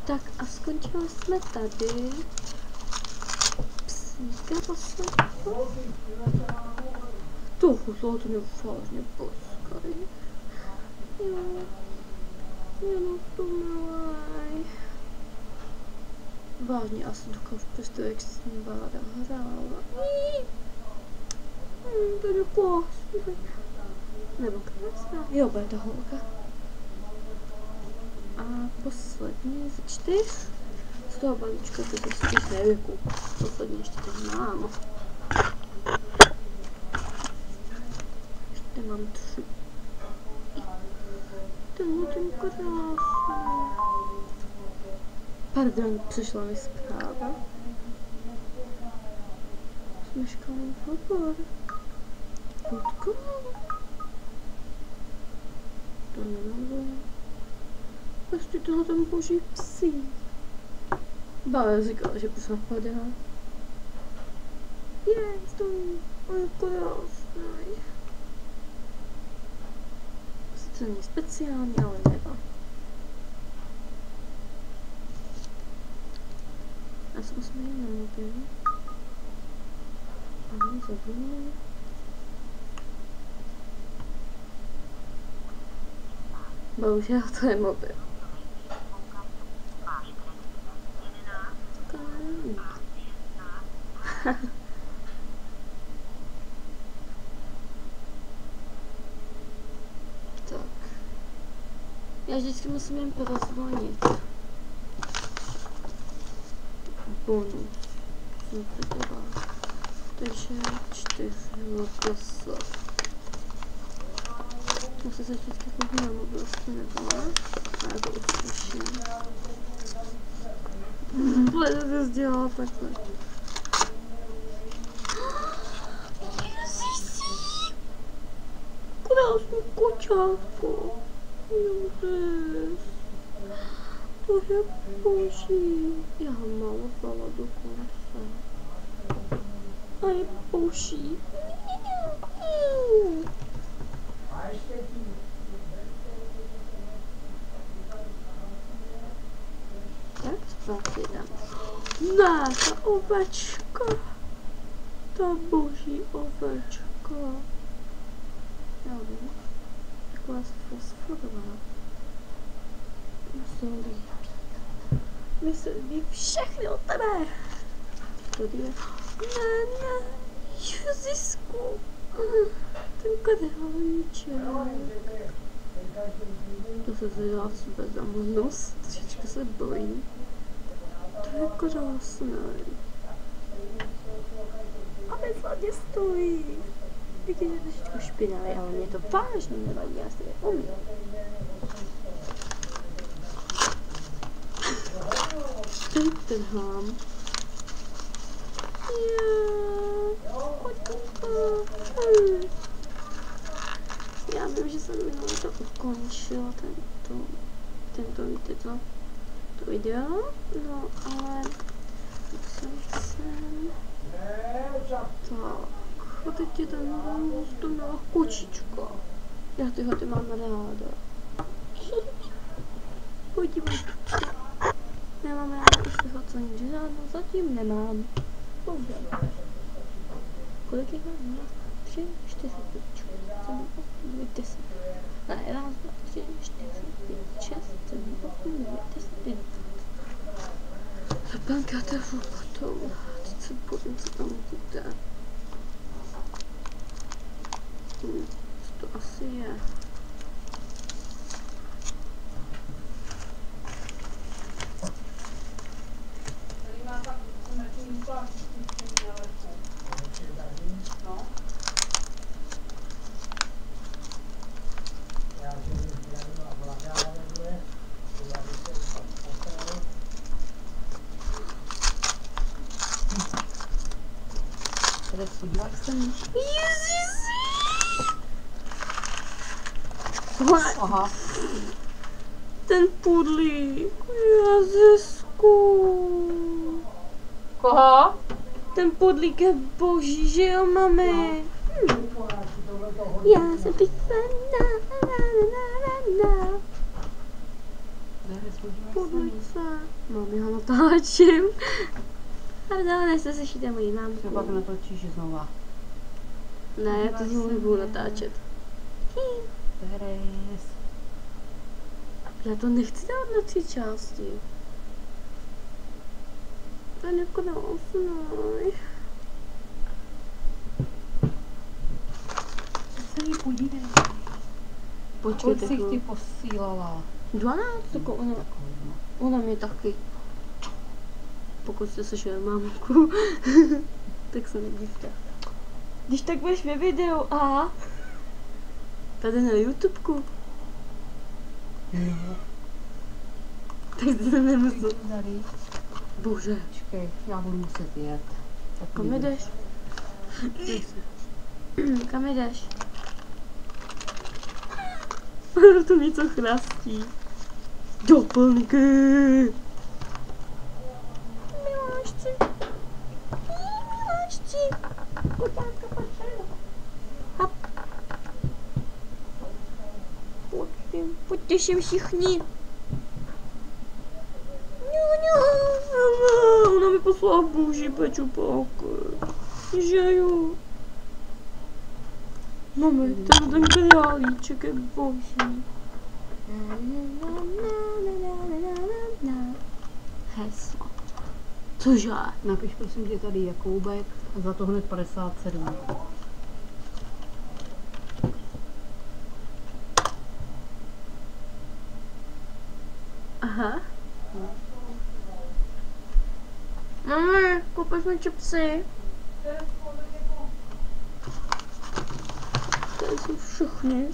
Tak a skončili jsme tady. Psíka posledního. Trochu se to vážně poskaj. Jo. Jenom to milej. Vážně asi dokážu představit, jak se s ním Bára hrála. To je krásný. Nebo krásná. Jo, bude to holka. A poslední ze 4. Z toho balíčka to ze 4 nevyku. Poslední ještě tady mám. Ještě mám 3. Tenhle ten krásný. Pardon, přišla mi zpráva. Smeškám hovor. Fotku. To nemám. Prostě tohle ten boží psí. Bára říkala, že pes napadá. To je krásný. Sice není speciální, ale nevá. Já jsem jsme jen na mobil. Ano, zabudnu. Bohužel to je mobil. Tak. Já vždycky musím jen porozvonit. Bonus. Takže 4 lokosa. Musím se vždycky koupit na mobil, nebo ne? A já to uslyším. Bude to dělat takhle. Krásný kočátko. Ježiš. To je boží. Já ho malovala dokonce. A je boží. Jak spát jdem? Ne, ta ovečka. Ta boží ovečka. Já vím. Taková fosforová. Myslí. Mi se líbí všechny od tebe. Tady je. Ne, Jezisku. Ten králíček. To se zvěděla sebe za nos. Trošičku se bojím. To je krásné. A bezvadně stojí. Vidíte, že je trošičku špinavý, ale mě to vážně nevadí, já si je umím. Teď trhám. Já vím, že jsem minulé to ukončila, tento víte to video, no ale jsem tak, a teď je ten milá kočička. Já tyhle ty mám ráda. Podívej. Nemám ráda už tyhle co nic, žádnou zatím nemám. Bohužel. Kolik jich mám? 3, 4, 5, 7, 8, 9, 10. Ne, 1, 2, 3, 4, 5, 6, 7, 8, 9, 10, 11. Zapankáte potom. Teď se bojím, co tam bude. Co to asi je? Aha. Ten pudlík. Jezisku. Koho? Ten pudlík je boží, že jo, mami? Já jsem písaná. Podívej se. Mám, já natáčím. Pardon, jestli slyšíte moji mámku. Třeba to natočíš znova. Ne, já to znovu nebudu natáčet. Teres. Já to nechci dát na 3 části. To je nekrásný. Se jí podívej. Počkejte, Kolik jsi ty posílala? 12, jako ona, Takový, no. ona mě taky. Pokud jste slyšeli mámku, tak se nedívte. Když tak budeš ve videu, a tady na YouTubeku. No. Tak se nemusel. Tady. Bože, Počkej, já budu muset jet. Tak kam jdu. jdeš? Kam jdeš? To něco chrastí. Doplňky! Miláčci! Miláčci! Kutátka, pojď. Hop. Pojďte si všichni. Ona mi poslala boží pečupáky. Že jo. Mami, ten králíček je boží. Heslo. Cože? Napiš prosím tě tady Jakoubek a za to hned 57. Aha. Mami, koupíš mi čipsy? Tady jsou všechny.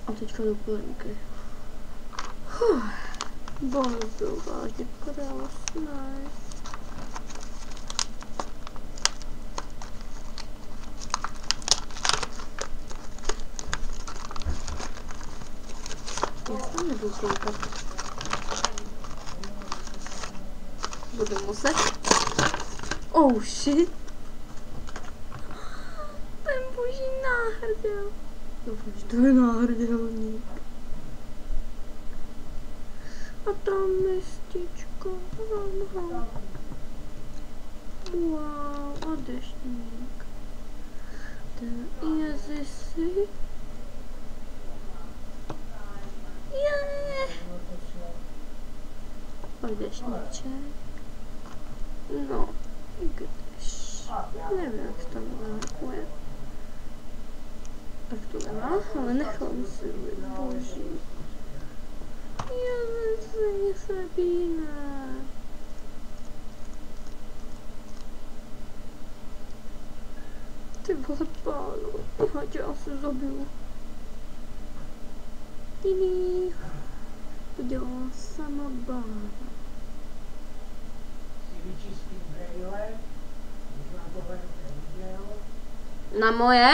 A teďka doplňky. Bonus byl vážně krásný. Já jsem nebudu koukat. Budu muset. Oh shit. Ten boží náhrdel. Doufám, že to je náhrdelník. A tam mistička. Aha. Wow, a deštník. Ten je zisy. A deštníček. No, když. Nevím, jak se tam jmenuje. Tak to nemá, ale nechám si boží. Já se Sabína. Ty vole pánu, ať já se zabiju. Tini. To dělá sama bába. Na moje?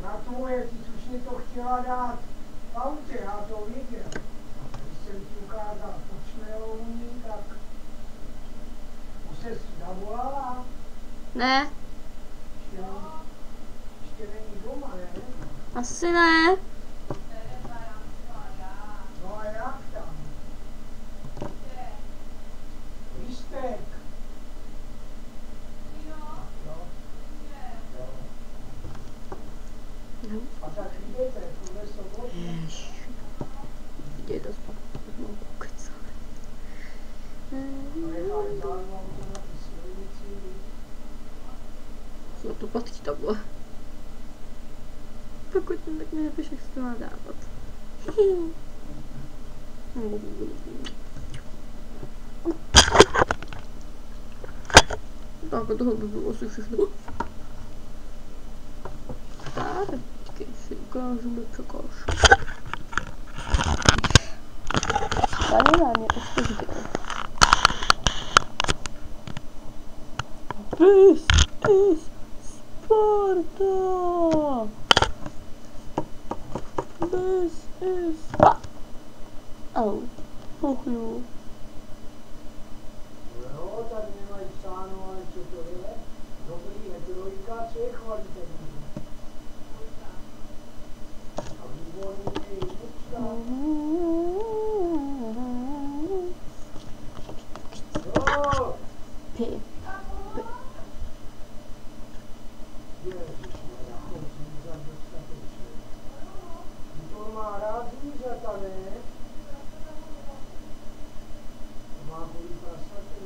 Na tvoje, ty jsi už mi to chtěla dát v autě, já to věděl. Když jsem ti ukázal počmelovní, tak už se si zavolala. Ne, Ještě není doma, ne? asi ne. No a jak tam? Lístek. Jo. No. A tak jdete, tuhle sobotu. Děda znovu kecali. Nechali zároveň to na ty silnici. Na to patří takhle. Pokud ne, tak mi nepiš, jak se to má dávat. Tak a toho by bylo asi všechno. Tak, teďka si ukážeme překážku. Tady nám je už to zbyl. This is Sparta! This is... Au. Jo. Jo, tady nemají psáno, ale co to je? Dobrý, trojka, co je kvalitativní? A výborný je jednička. Má kvůli prasatě.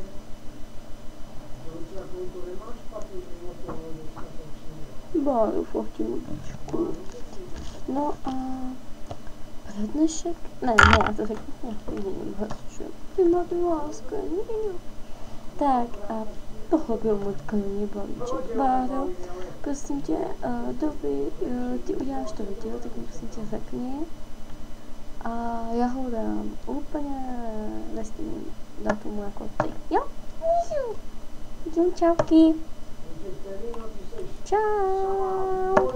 Proč jako to nemáš špatný mimo toho dostatečný? Báju, fotím udičku. No a pro dnešek, ne, já to řeknu nějakým hezčím. Ty máte láska, tak a tohle byl můj první balíček. Báro, prosím tě, doby, ty uděláš to video, tak mi prosím tě řekni. A já ho dám úplně ve stejném datumu jako ty. Jo? Čauky. Čau.